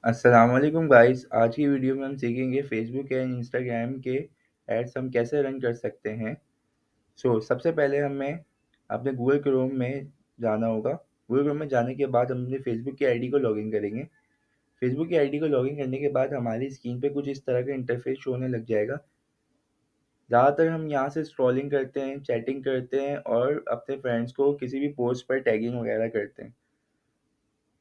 अस्सलाम वालेकुम गाइस। आज की वीडियो में हम सीखेंगे फेसबुक एंड इंस्टाग्राम के एड्स हम कैसे रन कर सकते हैं। सबसे पहले हमें अपने गूगल क्रोम में जाना होगा। गूगल क्रोम में जाने के बाद हम अपने फेसबुक की आईडी को लॉगिन करेंगे। फेसबुक की आईडी को लॉगिन करने के बाद हमारी स्क्रीन पे कुछ इस तरह का इंटरफेस शो होने लग जाएगा। ज़्यादातर हम यहाँ से स्क्रॉलिंग करते हैं, चैटिंग करते हैं और अपने फ्रेंड्स को किसी भी पोस्ट पर टैगिंग वगैरह करते हैं।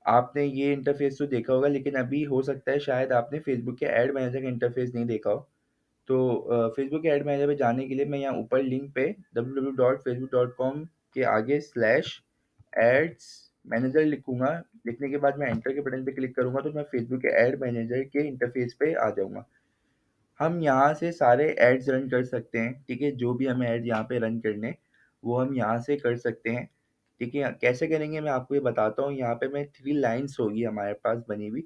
आपने ये इंटरफ़ेस तो देखा होगा, लेकिन अभी हो सकता है शायद आपने फ़ेसबुक के ऐड मैनेजर का इंटरफ़ेस नहीं देखा हो। फ़ेसबुक के ऐड मैनेजर पे जाने के लिए मैं यहाँ ऊपर लिंक पे www.facebook.com के आगे स्लैश एड्स मैनेजर लिखूँगा। लिखने के बाद मैं एंटर के बटन पे क्लिक करूँगा तो मैं फ़ेसबुक के ऐड मैनेजर के इंटरफ़ेस पे आ जाऊँगा। हम यहाँ से सारे एड्स रन कर सकते हैं, ठीक है? जो भी हमें एड्स यहाँ पे रन करने, वो हम यहाँ से कर सकते हैं, ठीक है? कैसे करेंगे मैं आपको ये बताता हूँ। यहाँ पे मैं 3 लाइन्स होगी हमारे पास बनी हुई,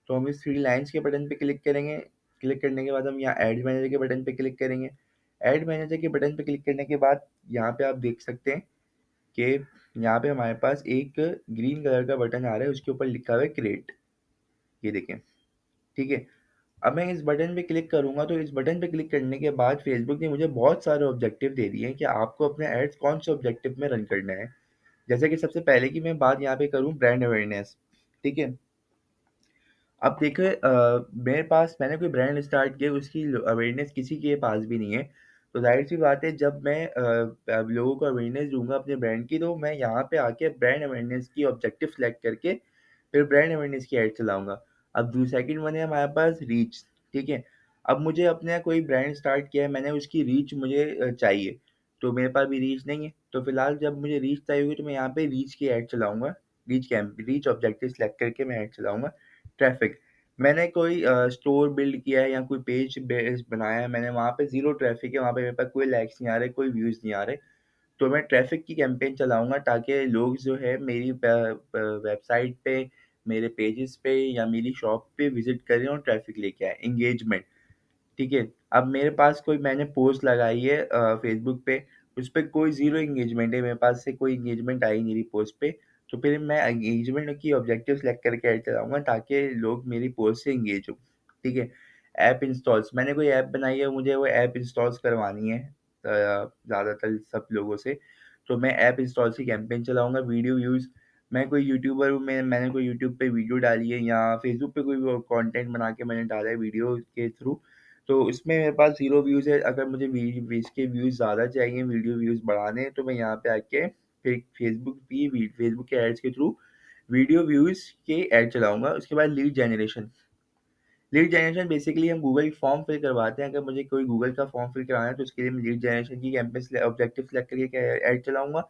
तो हम इस 3 लाइन्स के बटन पे क्लिक करेंगे। क्लिक करने के बाद हम यहाँ एड मैनेजर के बटन पे क्लिक करेंगे। एड मैनेजर के बटन पे क्लिक करने के बाद यहाँ पे आप देख सकते हैं कि यहाँ पे हमारे पास एक ग्रीन कलर का बटन आ रहा है, उसके ऊपर लिखा हुआ है क्रिएट। ये देखें, ठीक है? अब मैं इस बटन पे क्लिक करूँगा तो इस बटन पे क्लिक करने के बाद फ़ेसबुक ने मुझे बहुत सारे ऑब्जेक्टिव दे दिए हैं कि आपको अपने एड्स कौन से ऑब्जेक्टिव में रन करना है। जैसे कि सबसे पहले की मैं बात यहाँ पे करूँ ब्रांड अवेयरनेस, ठीक है? अब देखिए मेरे पास मैंने कोई ब्रांड स्टार्ट किया, उसकी अवेयरनेस किसी के पास भी नहीं है। तो ज़ाहिर-सी बात है, जब मैं अब लोगों को अवेयरनेस दूँगा अपने ब्रांड की, तो मैं यहाँ पे आके ब्रांड अवेयरनेस की ऑब्जेक्टिव सेलेक्ट करके फिर ब्रांड अवेयरनेस की ऐड चलाऊँगा। अब सेकंड वन है हमारे पास रीच, ठीक है? अब मुझे अपना कोई ब्रांड स्टार्ट किया है, मैंने उसकी रीच मुझे चाहिए, तो मेरे पास भी रीच नहीं है। तो फिलहाल जब मुझे रीच चाहिए होगी तो मैं यहाँ पे रीच की ऐड चलाऊँगा। रीच ऑब्जेक्टिव सेलेक्ट करके मैं ऐड चलाऊँगा। ट्रैफ़िक, मैंने कोई स्टोर बिल्ड किया है या कोई पेज बेस बनाया है, मैंने वहाँ पे ज़ीरो ट्रैफ़िक है, वहाँ पे मेरे पास कोई लाइक्स नहीं आ रहे, कोई व्यूज़ नहीं आ रहे। तो मैं ट्रैफ़िक की कैंपेन चलाऊँगा ताकि लोग जो है मेरी वेबसाइट पे, मेरे पेजेज़ पे या मेरी शॉप पे विज़िट करें और ट्रैफ़िक लेके आएँ, एंगेजमेंट। ठीक है? अब मेरे पास कोई मैंने पोस्ट लगाई है फ़ेसबुक पे, उसपे कोई ज़ीरो एंगेजमेंट है, मेरे पास से कोई एंगेजमेंट आई नहीं रही पोस्ट पे, तो फिर मैं एंगेजमेंट की ऑब्जेक्टिव सेलेक्ट करके ऐड चलाऊँगा ताकि लोग मेरी पोस्ट से एंगेज हों, ठीक है? ऐप इंस्टॉल्स, मैंने कोई ऐप बनाई है, मुझे वो ऐप इंस्टॉल्स करवानी है ज़्यादातर सब लोगों से, तो मैं ऐप इंस्टॉल्स की कैंपेन चलाऊँगा। वीडियो व्यूज़, मैं कोई यूट्यूबर हूँ, मैंने कोई यूट्यूब पे वीडियो डाली है या फ़ेसबुक पे कोई वो कंटेंट बना के मैंने डाला है वीडियो के थ्रू, तो इसमें मेरे पास ज़ीरो व्यूज़ है। अगर मुझे इसके व्यूज़ ज़्यादा चाहिए, वीडियो व्यूज़ बढ़ाने हैं, तो मैं यहाँ पे आके फिर फ़ेसबुक के एड्स के थ्रू वीडियो व्यूज़ के ऐड चलाऊँगा। उसके बाद लीड जनरेशन बेसिकली हम गूगल फॉर्म फिल करवाते हैं। अगर मुझे कोई गूगल का फॉर्म फिल करवाना है तो उसके लिए मैं लीड जनरेशन की ऑब्जेक्टिव सेलेक्ट करके ऐड चलाऊँगा।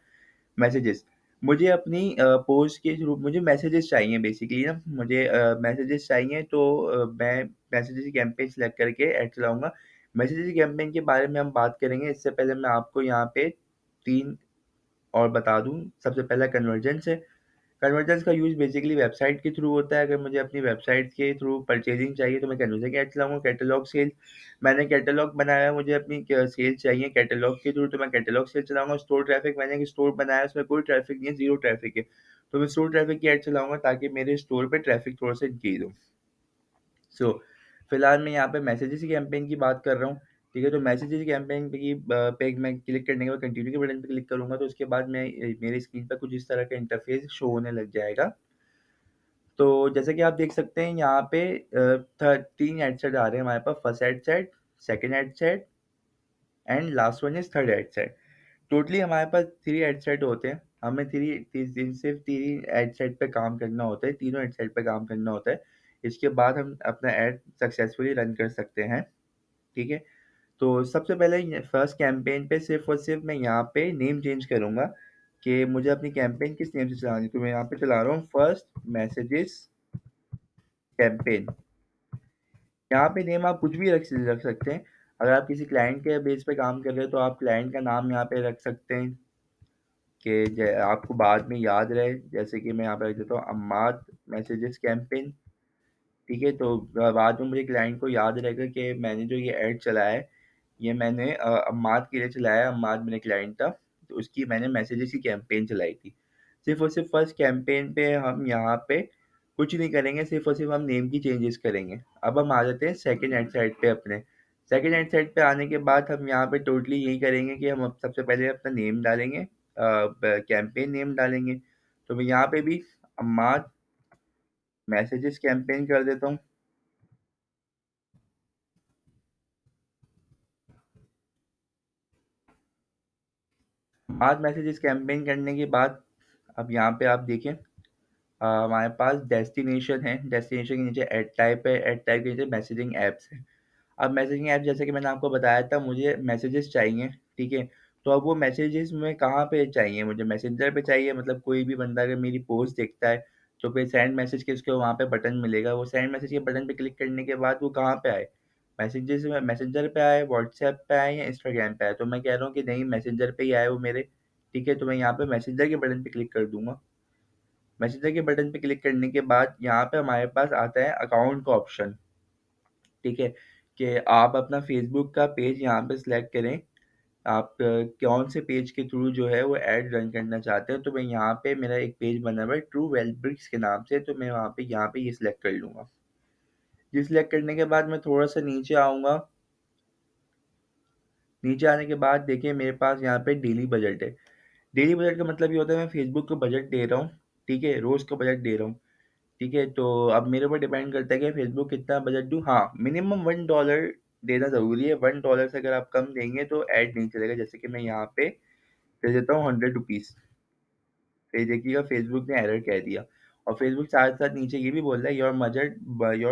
मैसेजेस, मुझे अपनी पोस्ट के थ्रू मुझे मैसेजेस चाहिए बेसिकली ना, मुझे मैसेजेस चाहिए, तो मैं मैसेजेस की कैंपेन सेलेक्ट करके ऐड चलाऊँगा। मैसेजेस की कैंपेन के बारे में हम बात करेंगे, इससे पहले मैं आपको यहाँ पे 3 और बता दूँ। सबसे पहला कन्वर्जेंस है। कन्वर्जेंस का यूज़ बेसिकली वेबसाइट के थ्रू होता है। अगर मुझे अपनी वेबसाइट के थ्रू परचेज़िंग चाहिए तो मैं कन्वर्जन ऐड चलाऊँगा। कैटलॉग सेल, मैंने कैटलॉग बनाया है, मुझे अपनी सेल चाहिए कैटलॉग के थ्रू, तो मैं कैटलॉग सेल चलाऊँगा। स्टोर ट्रैफ़िक, मैंने एक स्टोर बनाया है, उसमें कोई ट्रैफ़िक नहीं है, ज़ीरो ट्रैफ़िक है, तो मैं स्टोर ट्रैफ़िक की ऐड चलाऊँगा ताकि मेरे स्टोर पे ट्रैफ़िक थोड़ा-सा इंक्रीज़ हो। सो फिलहाल मैं यहाँ पे मैसेजेस की कैंपेन की बात कर रहा हूँ, ठीक है? तो मैसेजेस की कैंपेन पे मैं क्लिक करने के बाद कंटिन्यू के बटन पे क्लिक करूँगा, तो उसके बाद मेरी स्क्रीन पे कुछ इस तरह का इंटरफ़ेस शो होने लग जाएगा। तो जैसे कि आप देख सकते हैं यहाँ पे 3 एड सेट आ रहे हैं हमारे पास। First ad set, second ad set and last one is third ad set. Totally हमारे पास 3 एड सेट होते हैं। हमें 3 सिर्फ़ 3 एड सेट पे काम करना होता है, तीनों एड सेट पे काम करना होता है। इसके बाद हम अपना एड सक्सेसफुली रन कर सकते हैं, ठीक है? तो सबसे पहले ये फर्स्ट कैंपेन पे सिर्फ़ और सिर्फ़ मैं यहाँ पे नेम चेंज करूँगा कि मुझे अपनी कैंपेन किस नेम से चलानी है। तो मैं यहाँ पे चला रहा हूँ फर्स्ट मैसेजेस कैंपेन। यहाँ पे नेम आप कुछ भी रख सकते हैं। अगर आप किसी क्लाइंट के बेस पे काम कर रहे हैं तो आप क्लाइंट का नाम यहाँ पे रख सकते हैं कि आपको बाद में याद रहे। जैसे कि मैं यहाँ पे रख देता हूँ अम्माद मैसेजेस कैंपेन, ठीक है? तो बाद में मुझे क्लाइंट को याद रहेगा कि मैंने जो ये ऐड चलाया है, ये मैंने अम्माद के लिए चलाया है। अम्माद मेरे क्लाइंट था, तो उसकी मैंने मैसेजेस की कैंपेन चलाई थी। सिर्फ़ और सिर्फ़ फर्स्ट कैंपेन पे हम यहाँ पे कुछ नहीं करेंगे, सिर्फ और सिर्फ हम नेम की चेंजेस करेंगे। अब हम आ जाते हैं सेकंड एड साइड पे अपने। सेकंड एड साइड पे आने के बाद हम यहाँ पे टोटली यही करेंगे कि हम अब सबसे पहले अपना नेम डालेंगे, कैंपेन नेम डालेंगे। तो मैं यहाँ पे भी अम्माद मैसेजेस कैंपेन कर देता हूँ। अम्माद मैसेजेस कैंपेन करने के बाद अब यहाँ पे आप देखें, हमारे पास डेस्टिनेशन है, डेस्टिनेशन के नीचे ऐड टाइप है, ऐड टाइप के नीचे मैसेजिंग ऐप्स है। अब मैसेजिंग ऐप जैसे कि मैंने आपको बताया था, मुझे मैसेजेस चाहिए, ठीक है। तो अब वो मैसेजेस में कहाँ पे चाहिए, मुझे मैसेंजर पे चाहिए, मतलब कोई भी बंदा अगर मेरी पोस्ट देखता है तो फिर सेंड मैसेज के उसके वहाँ पे बटन मिलेगा, वो सेंड मैसेज के बटन पे क्लिक करने के बाद वो कहाँ पे आए, मैसेजेस में, मैसेंजर पे आए, व्हाट्सएप पे आए या इंस्टाग्राम पे आए। तो मैं कह रहा हूँ कि नहीं, मैसेंजर पे ही आए वो मेरे, ठीक है। तो मैं यहाँ पे मैसेंजर के बटन पे क्लिक कर दूंगा। मैसेंजर के बटन पे क्लिक करने के बाद यहाँ पे हमारे पास आता है अकाउंट का ऑप्शन, ठीक है, कि आप अपना फेसबुक का पेज यहाँ पे सिलेक्ट करें। आप कौन से पेज के थ्रू जो है वो ऐड रन करना चाहते हैं। तो मैं यहाँ पे मेरा एक पेज बना हुआ है ट्रू वेलब्रिक्स के नाम से, तो मैं वहाँ पे यहाँ पे ये सिलेक्ट कर लूँगा। ये सिलेक्ट करने के बाद मैं थोड़ा सा नीचे आऊँगा। नीचे आने के बाद देखिए मेरे पास यहाँ पे डेली बजट है। डेली बजट का मतलब ये होता है मैं फेसबुक को बजट दे रहा हूँ, ठीक है, रोज़ का बजट दे रहा हूँ, ठीक है। तो अब मेरे ऊपर डिपेंड करता है कि फेसबुक कितना बजट दूँ। हाँ, मिनिमम $1 देना ज़रूरी है। $1 से अगर आप कम देंगे तो ऐड नहीं चलेगा। जैसे कि मैं यहाँ पे दे देता हूँ ₹100। फिर देखिएगा फेसबुक ने एरर कह दिया। और फेसबुक साथ साथ नीचे ये भी बोल रहा है your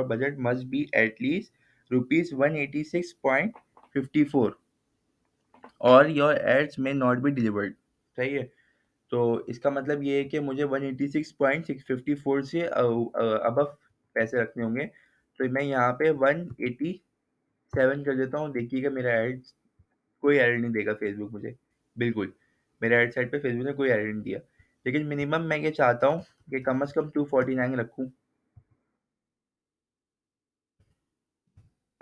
budget must be at least ₹186.54 और योर एड्स में नॉट बी डिलीवर्ड। सही है। तो इसका मतलब ये है कि मुझे 186.654 से अबव पैसे रखने होंगे। तो मैं यहाँ पे 187 कर देता हूँ। देखिएगा मेरा एड्स कोई एरर नहीं देगा फेसबुक मुझे, बिल्कुल। मेरे एड साइड पे फेसबुक ने कोई एरर नहीं दिया। लेकिन मिनिमम मैं ये चाहता हूँ कि कम से कम 249 रखूँ,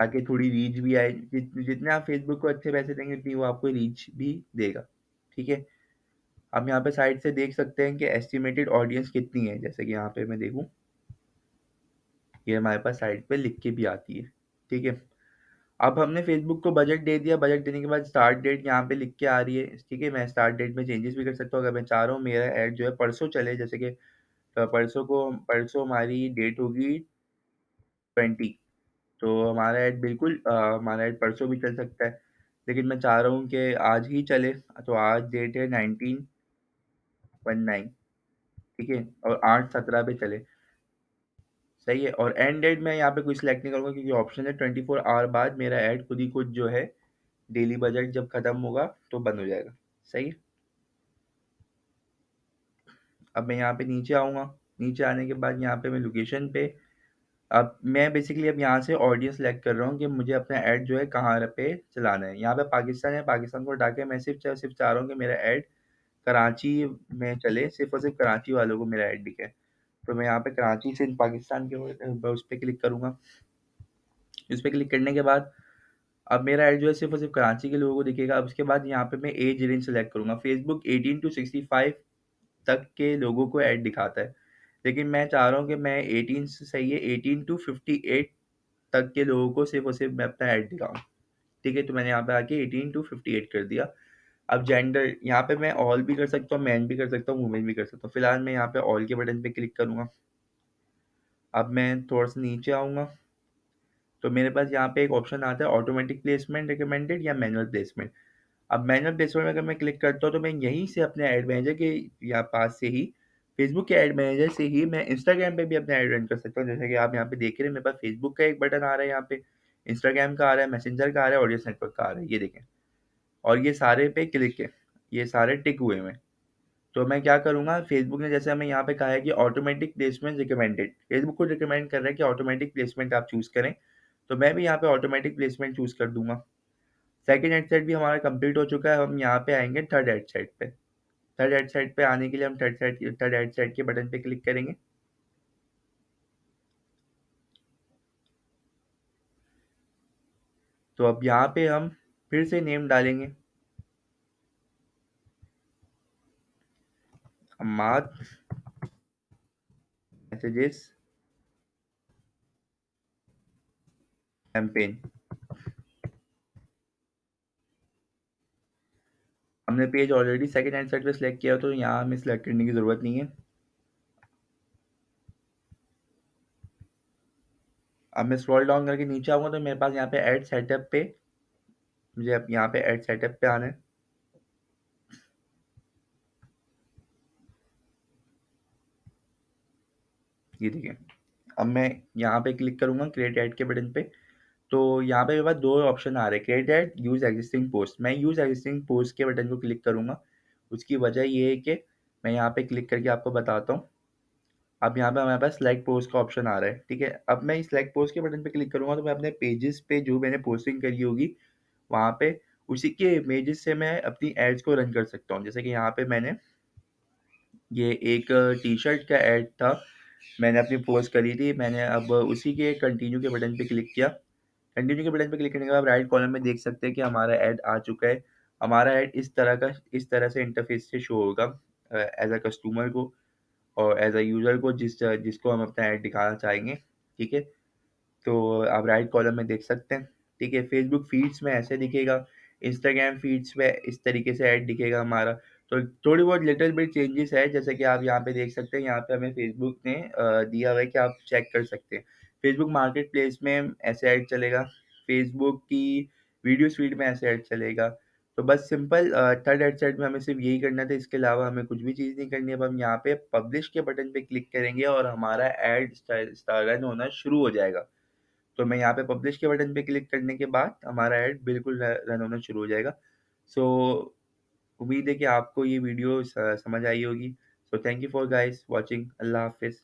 ताकि थोड़ी रीच भी आए। जितने आप फेसबुक को अच्छे पैसे देंगे उतनी वो आपको रीच भी देगा, ठीक है। आप यहाँ पे साइड से देख सकते हैं कि एस्टिमेटेड ऑडियंस कितनी है। जैसे कि यहाँ पे मैं देखूँ, ये हमारे पास साइड पे लिख के भी आती है, ठीक है। अब हमने फेसबुक को बजट दे दिया। बजट देने के बाद स्टार्ट डेट यहाँ पे लिख के आ रही है, ठीक है। मैं स्टार्ट डेट में चेंजेस भी कर सकता हूँ अगर मैं चाह रहा हूँ मेरा ऐड जो है परसों चले। जैसे कि परसों हमारी डेट होगी 20, तो हमारा ऐड बिल्कुल हमारा ऐड परसों भी चल सकता है। लेकिन मैं चाह रहा हूँ कि आज ही चले, तो आज डेट है 19/9, ठीक है, और 8/17 पे चले। सही है। और एंड डेट मैं यहाँ पे कुछ सिलेक्ट नहीं करूँगा क्योंकि ऑप्शन है 24 आवर बाद मेरा ऐड खुद ही खुद जो है डेली बजट जब खत्म होगा तो बंद हो जाएगा। सही है। अब मैं यहाँ पे नीचे आऊँगा। नीचे आने के बाद यहाँ पे मैं लोकेशन पे, अब मैं बेसिकली अब यहाँ से ऑडियंस सेलेक्ट कर रहा हूँ कि मुझे अपना ऐड जो है कहाँ पे चलाना है। यहाँ पे पाकिस्तान है, पाकिस्तान को हटा के मैं सिर्फ चाह रहा हूँ कि मेरा ऐड कराची में चले, सिर्फ और सिर्फ कराची वालों को मेरा ऐड दिखे। तो मैं यहाँ पे कराची से पाकिस्तान के उस पर क्लिक करूँगा। उस पर क्लिक करने के बाद अब मेरा ऐड जो है सिर्फ और सिर्फ कराची के लोगों को दिखेगा। अब उसके बाद यहाँ पे मैं एज रेंज सेलेक्ट करूँगा। फेसबुक 18 to 65 तक के लोगों को ऐड दिखाता है, लेकिन मैं चाह रहा हूँ कि मैं 18 से सही है, 18 to 58 तक के लोगों को सिर्फ और सिर्फ मैं अपना ऐड दिखाऊँ, ठीक है। तो मैंने यहाँ पे आके 18 to 58 कर दिया। अब जेंडर यहाँ पे मैं ऑल भी कर सकता हूँ, मैन भी कर सकता हूँ, वुमेन भी कर सकता हूँ। फिलहाल मैं यहाँ पे ऑल के बटन पे क्लिक करूँगा। अब मैं थोड़ा सा नीचे आऊँगा तो मेरे पास यहाँ पे एक ऑप्शन आता है ऑटोमेटिक प्लेसमेंट रिकमेंडेड या मैनुअल प्लेसमेंट। अब मैनुअल प्लेसमेंट में अगर मैं क्लिक करता हूँ तो मैं यहीं से अपने ऐड मैनेजर के या पास से ही, फेसबुक के ऐड मैनेजर से ही मैं इंस्टाग्राम पे भी अपना ऐड रन कर सकता हूँ। जैसे कि आप यहाँ पे देख रहे हैं मेरे पास फेसबुक का एक बटन आ रहा है, यहाँ पे इंस्टाग्राम का आ रहा है, मैसेंजर का आ रहा है, ऑडियंस नेटवर्क का आ रहा है, ये देखें। और ये सारे पे क्लिक है, ये सारे टिक हुए हैं। तो मैं क्या करूँगा, फेसबुक ने जैसे हमें यहाँ पे कहा है कि ऑटोमेटिक प्लेसमेंट रिकमेंडेड, फेसबुक को रिकमेंड कर रहा है कि ऑटोमेटिक प्लेसमेंट आप चूज़ करें। तो मैं भी यहाँ पे ऑटोमेटिक प्लेसमेंट चूज़ कर दूंगा। सेकंड एड सेट भी हमारा कंप्लीट हो चुका है। हम यहाँ पे आएंगे थर्ड एड सेट पे। थर्ड एड सेट पे आने के लिए हम थर्ड एड सेट के बटन पे क्लिक करेंगे। तो अब यहाँ पे हम फिर से नेम डालेंगे, अम्माद मैसेजेस कैंपेन। हमने page already second hand side पे सिलेक्ट किया, तो यहाँ हमें सिलेक्ट करने की ज़रूरत नहीं है। अब मैं स्क्रॉल डाउन करके नीचे आऊँगा तो मेरे पास यहाँ पे ऐड सेटअप पे, मुझे अब यहाँ पे ऐड सेटअप पे आना है। ये देखिए, अब मैं यहाँ पे क्लिक करूँगा क्रिएट ऐड के बटन पे, तो यहाँ पे मेरे पास 2 ऑप्शन आ रहे हैं, create add, use existing post. मैं यूज़ एक्जिस्टिंग पोस्ट के बटन को क्लिक करूँगा। उसकी वजह ये है कि मैं यहाँ पे क्लिक करके आपको बताता हूँ। अब यहाँ पे हमारे पास सिलेक्ट पोस्ट का ऑप्शन आ रहा है, ठीक है? अब मैं इस सिलेक्ट पोस्ट के बटन पे क्लिक करूँगा तो मैं अपने पेजेस पे जो मैंने पोस्टिंग करी होगी, वहाँ पे उसी के इमेजेस से मैं अपनी एड्स को रन कर सकता हूँ। जैसे कि यहाँ पे मैंने ये एक टी-शर्ट का ऐड था, मैंने अपनी पोस्ट करी थी, मैंने अब उसी के कंटिन्यू के बटन पे क्लिक किया। कंटिन्यू के बटन पे क्लिक करने के बाद राइट कॉलम में देख सकते हैं कि हमारा ऐड आ चुका है। हमारा ऐड इस तरह से इंटरफ़ेस से शो होगा एज़ अ कस्टमर को और एज़ अ यूज़र को जिसको हम अपना ऐड दिखाना चाहेंगे, ठीक है? तो आप राइट कॉलम में देख सकते हैं, ठीक है? फ़ेसबुक फ़ीड्स में ऐसे दिखेगा, इंस्टाग्राम फ़ीड्स में इस तरीके से ऐड दिखेगा हमारा। तो थोड़ी बहुत लिटिल बिट चेंजेस है, जैसे कि आप यहाँ पे देख सकते हैं, यहाँ पे हमें फ़ेसबुक ने दिया हुआ है कि आप चेक कर सकते हैं। फ़ेसबुक मार्केटप्लेस में ऐसे ऐड चलेगा, फ़ेसबुक की वीडियोज़ फ़ीड में ऐसे ऐड चलेगा। तो बस सिंपल थर्ड ऐड सेट में हमें सिर्फ़ यही करना था, इसके अलावा हमें कुछ भी चीज़ नहीं करनी है। अब हम यहाँ पे पब्लिश के बटन पे क्लिक करेंगे और हमारा ऐड रन होना शुरू हो जाएगा। तो मैं यहाँ पे पब्लिश के बटन पे क्लिक करने के बाद हमारा ऐड बिल्कुल रन होना शुरू हो जाएगा। सो उम्मीद है कि आपको ये वीडियो समझ आई होगी। So thank you for guys watching. Allah हाफ़िज़।